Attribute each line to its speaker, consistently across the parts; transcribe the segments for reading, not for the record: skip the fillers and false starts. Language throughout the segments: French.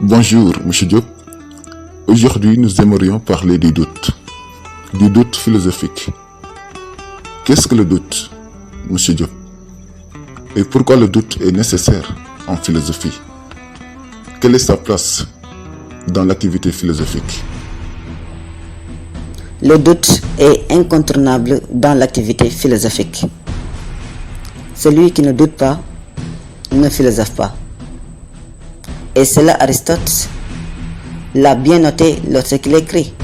Speaker 1: Bonjour, Monsieur Diop. Aujourd'hui, nous aimerions parler du doute philosophique. Qu'est-ce que le doute, Monsieur Diop? Et pourquoi le doute est nécessaire en philosophie? Quelle est sa place dans l'activité philosophique?
Speaker 2: Le doute est incontournable dans l'activité philosophique. Celui qui ne doute pas ne philosophe pas. Et cela, Aristote l'a bien noté lorsqu'il écrit.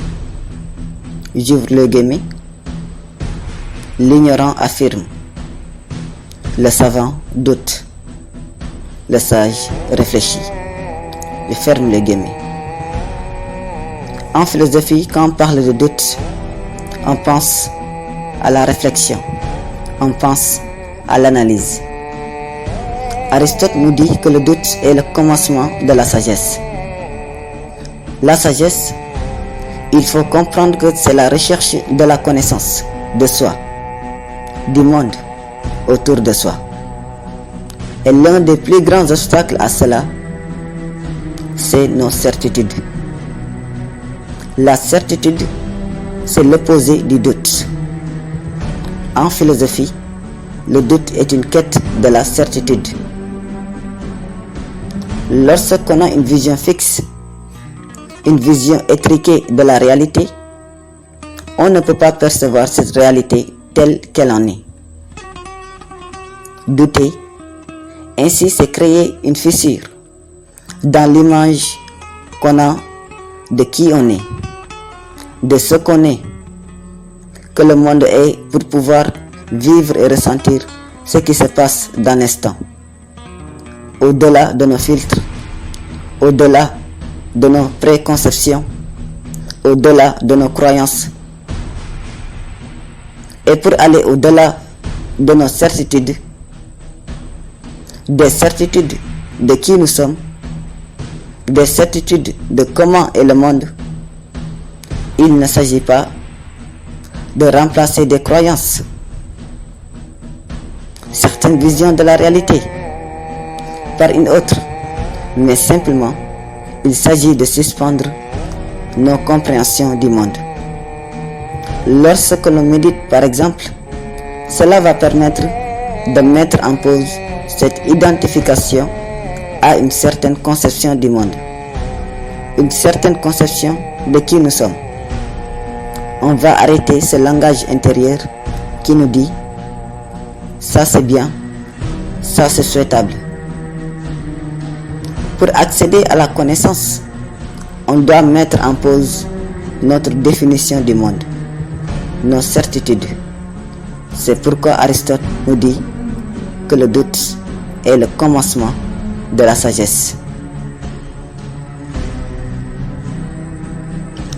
Speaker 2: J'ouvre le guillemets. L'ignorant affirme. Le savant doute. Le sage réfléchit. Je ferme le guillemets. En philosophie, quand on parle de doute, on pense à la réflexion, on pense à l'analyse. Aristote nous dit que le doute est le commencement de la sagesse. La sagesse, il faut comprendre que c'est la recherche de la connaissance de soi, du monde autour de soi. Et l'un des plus grands obstacles à cela, c'est nos certitudes. La certitude, c'est l'opposé du doute. En philosophie, le doute est une quête de la certitude. Lorsqu'on a une vision fixe, une vision étriquée de la réalité, on ne peut pas percevoir cette réalité telle qu'elle en est. Douter, ainsi, c'est créer une fissure dans l'image qu'on a de qui on est, de ce qu'on est, que le monde est pour pouvoir vivre et ressentir ce qui se passe dans l'instant. Au-delà de nos filtres, au-delà de nos préconceptions, au-delà de nos croyances. Et pour aller au-delà de nos certitudes, des certitudes de qui nous sommes, des certitudes de comment est le monde, il ne s'agit pas de remplacer des croyances, certaines visions de la réalité par une autre, mais simplement il s'agit de suspendre nos compréhensions du monde. Lorsque l'on médite par exemple, cela va permettre de mettre en pause cette identification à une certaine conception du monde, une certaine conception de qui nous sommes. On va arrêter ce langage intérieur qui nous dit ça c'est bien, ça c'est souhaitable. Pour accéder à la connaissance, on doit mettre en pause notre définition du monde, nos certitudes. C'est pourquoi Aristote nous dit que le doute est le commencement de la sagesse.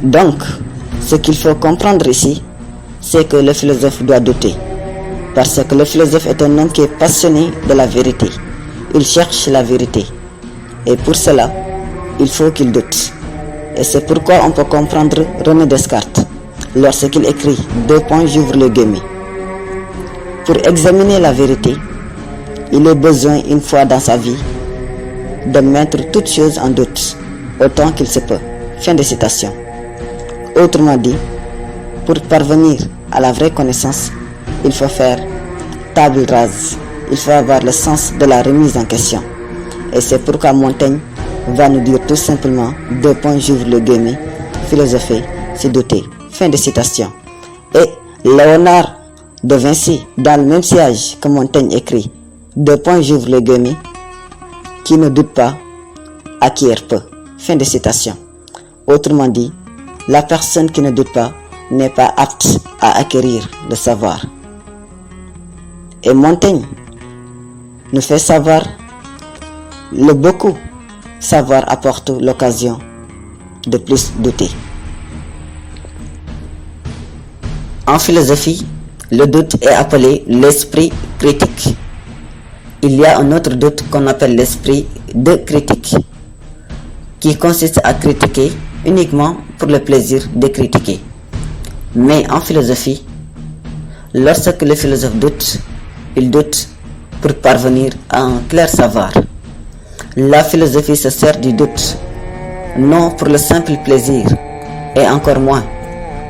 Speaker 2: Donc, ce qu'il faut comprendre ici, c'est que le philosophe doit douter. Parce que le philosophe est un homme qui est passionné de la vérité. Il cherche la vérité. Et pour cela, il faut qu'il doute. Et c'est pourquoi on peut comprendre René Descartes lorsqu'il écrit j'ouvre le guillemets. Pour examiner la vérité, il est besoin une fois dans sa vie de mettre toutes choses en doute, autant qu'il se peut. Fin de citation. Autrement dit, pour parvenir à la vraie connaissance, il faut faire table rase. Il faut avoir le sens de la remise en question. Et c'est pourquoi Montaigne va nous dire tout simplement j'ouvre le guillemets, philosopher, c'est douter. Fin de citation. Et Léonard de Vinci, dans le même siège que Montaigne écrit j'ouvre le guillemets, qui ne doute pas acquiert peu. Fin de citation. Autrement dit, la personne qui ne doute pas n'est pas apte à acquérir le savoir. Et Montaigne nous fait savoir le beaucoup savoir apporte l'occasion de plus douter. En philosophie, le doute est appelé l'esprit critique. Il y a un autre doute qu'on appelle l'esprit de critique, qui consiste à critiquer uniquement pour le plaisir de critiquer. Mais en philosophie, lorsque le philosophe doute, il doute pour parvenir à un clair savoir. La philosophie se sert du doute non pour le simple plaisir, et encore moins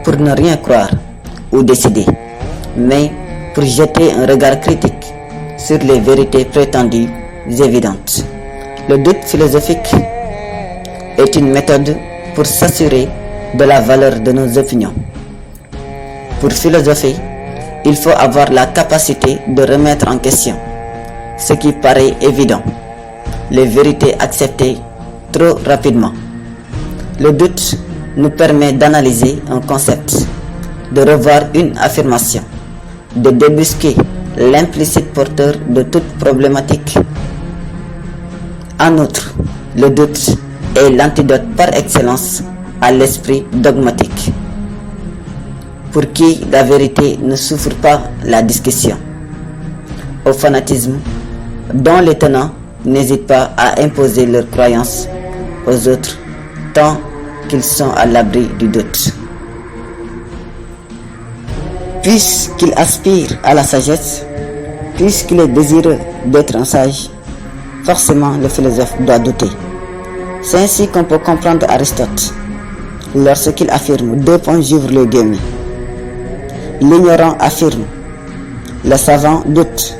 Speaker 2: pour ne rien croire ou décider, mais pour jeter un regard critique sur les vérités prétendues évidentes. Le doute philosophique est une méthode pour s'assurer de la valeur de nos opinions. Pour philosopher, il faut avoir la capacité de remettre en question ce qui paraît évident, les vérités acceptées trop rapidement. Le doute nous permet d'analyser un concept, de revoir une affirmation, de débusquer l'implicite porteur de toute problématique. En outre, le doute est l'antidote par excellence à l'esprit dogmatique, pour qui la vérité ne souffre pas la discussion, au fanatisme dont les tenants n'hésitent pas à imposer leurs croyances aux autres tant qu'ils sont à l'abri du doute. Puisqu'il aspire à la sagesse, puisqu'il est désireux d'être un sage, forcément le philosophe doit douter. C'est ainsi qu'on peut comprendre Aristote lorsqu'il affirme j'ouvre les guillemets. L'ignorant affirme, le savant doute,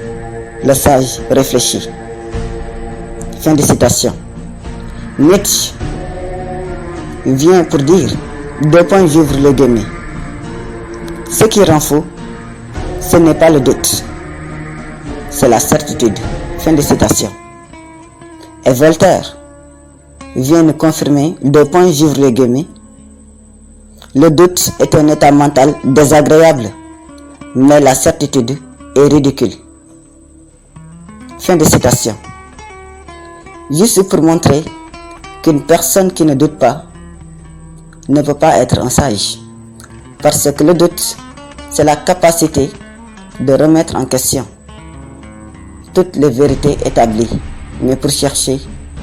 Speaker 2: le sage réfléchit. Fin de citation. Nietzsche vient pour dire j'ouvre les guillemets. Ce qui rend fou, ce n'est pas le doute, c'est la certitude. Fin de citation. Et Voltaire vient nous confirmer j'ouvre les guillemets. Le doute est un état mental désagréable, mais la certitude est ridicule. Fin de citation. Juste pour montrer qu'une personne qui ne doute pas ne peut pas être un sage. Parce que le doute, c'est la capacité de remettre en question toutes les vérités établies, mais pour chercher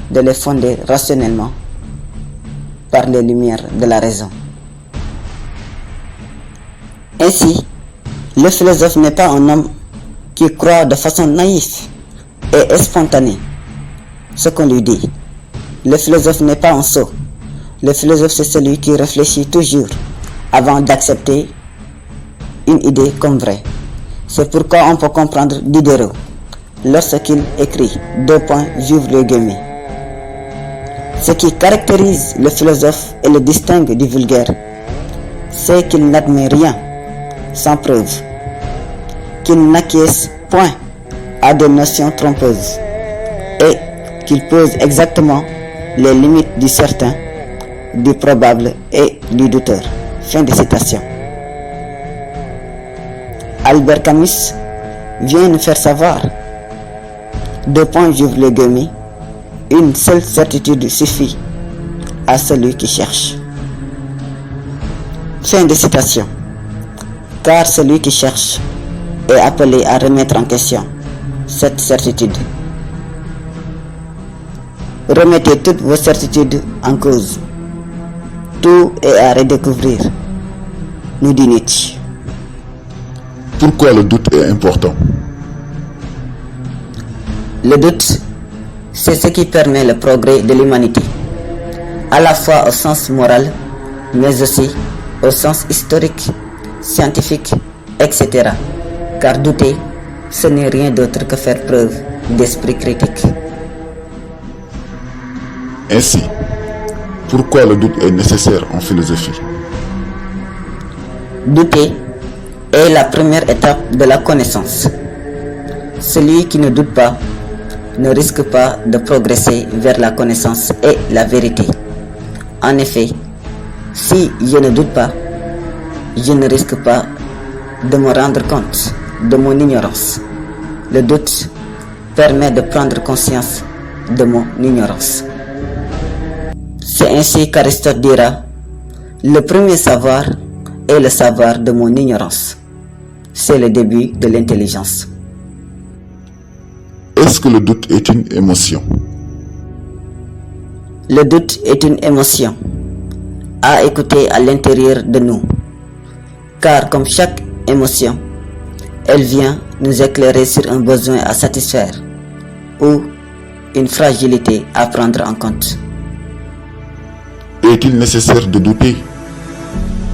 Speaker 2: de les fonder rationnellement par les lumières de la raison. Ainsi, le philosophe n'est pas un homme qui croit de façon naïve et spontanée ce qu'on lui dit. Le philosophe n'est pas un sot. Le philosophe, c'est celui qui réfléchit toujours avant d'accepter une idée comme vraie. C'est pourquoi on peut comprendre Diderot lorsqu'il écrit j'ouvre les guillemets. Ce qui caractérise le philosophe et le distingue du vulgaire, c'est qu'il n'admet rien sans preuve, qu'il n'acquiesce point à des notions trompeuses et qu'il pose exactement les limites du certain, du probable et du douteur. Fin de citation. Albert Camus vient nous faire savoir j'ouvre les guillemets, une seule certitude suffit à celui qui cherche. Fin de citation. Car celui qui cherche est appelé à remettre en question cette certitude. Remettez toutes vos certitudes en cause. Tout est à redécouvrir, nous dit Nietzsche.
Speaker 1: Pourquoi le doute est important?
Speaker 2: Le doute, c'est ce qui permet le progrès de l'humanité, à la fois au sens moral, mais aussi au sens historique, scientifique, etc. Car douter, ce n'est rien d'autre que faire preuve d'esprit critique.
Speaker 1: Ainsi, pourquoi le doute est nécessaire en philosophie?
Speaker 2: Douter est la première étape de la connaissance. Celui qui ne doute pas ne risque pas de progresser vers la connaissance et la vérité. En effet, si je ne doute pas, je ne risque pas de me rendre compte de mon ignorance. Le doute permet de prendre conscience de mon ignorance. C'est ainsi qu'Aristote dira, le premier savoir est le savoir de mon ignorance. C'est le début de l'intelligence.
Speaker 1: Est-ce que le doute est une émotion?
Speaker 2: Le doute est une émotion à écouter à l'intérieur de nous, car comme chaque émotion, elle vient nous éclairer sur un besoin à satisfaire ou une fragilité à prendre en compte.
Speaker 1: est-il nécessaire de douter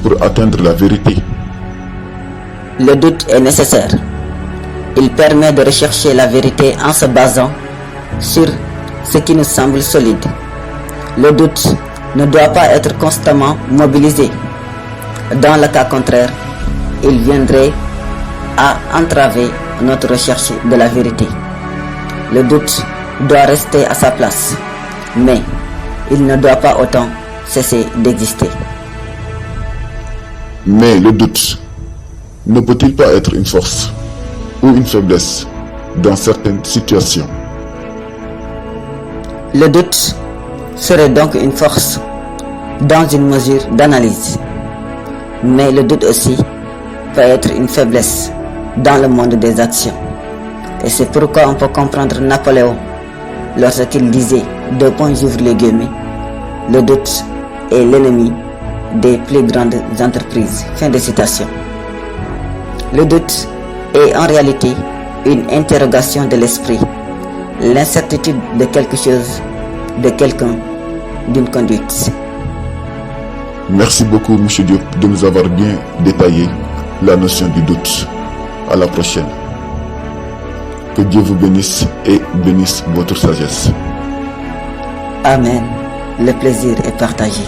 Speaker 1: pour atteindre la vérité?
Speaker 2: Le doute est nécessaire. Il permet de rechercher la vérité en se basant sur ce qui nous semble solide. Le doute ne doit pas être constamment mobilisé. Dans le cas contraire, il viendrait à entraver notre recherche de la vérité. Le doute doit rester à sa place, mais il ne doit pas autant cesser d'exister.
Speaker 1: Mais le doute ne peut-il pas être une force ou une faiblesse dans certaines situations?
Speaker 2: Le doute serait donc une force dans une mesure d'analyse, mais le doute aussi peut être une faiblesse dans le monde des actions. Et c'est pourquoi on peut comprendre Napoléon lorsqu'il disait, j'ouvre les guillemets, le doute est l'ennemi des plus grandes entreprises. Fin de citation. Le doute est en réalité une interrogation de l'esprit, l'incertitude de quelque chose, de quelqu'un, d'une conduite.
Speaker 1: Merci beaucoup, M. Diop, de nous avoir bien détaillé la notion du doute. À la prochaine. Que Dieu vous bénisse et bénisse votre sagesse.
Speaker 2: Amen. Le plaisir est partagé.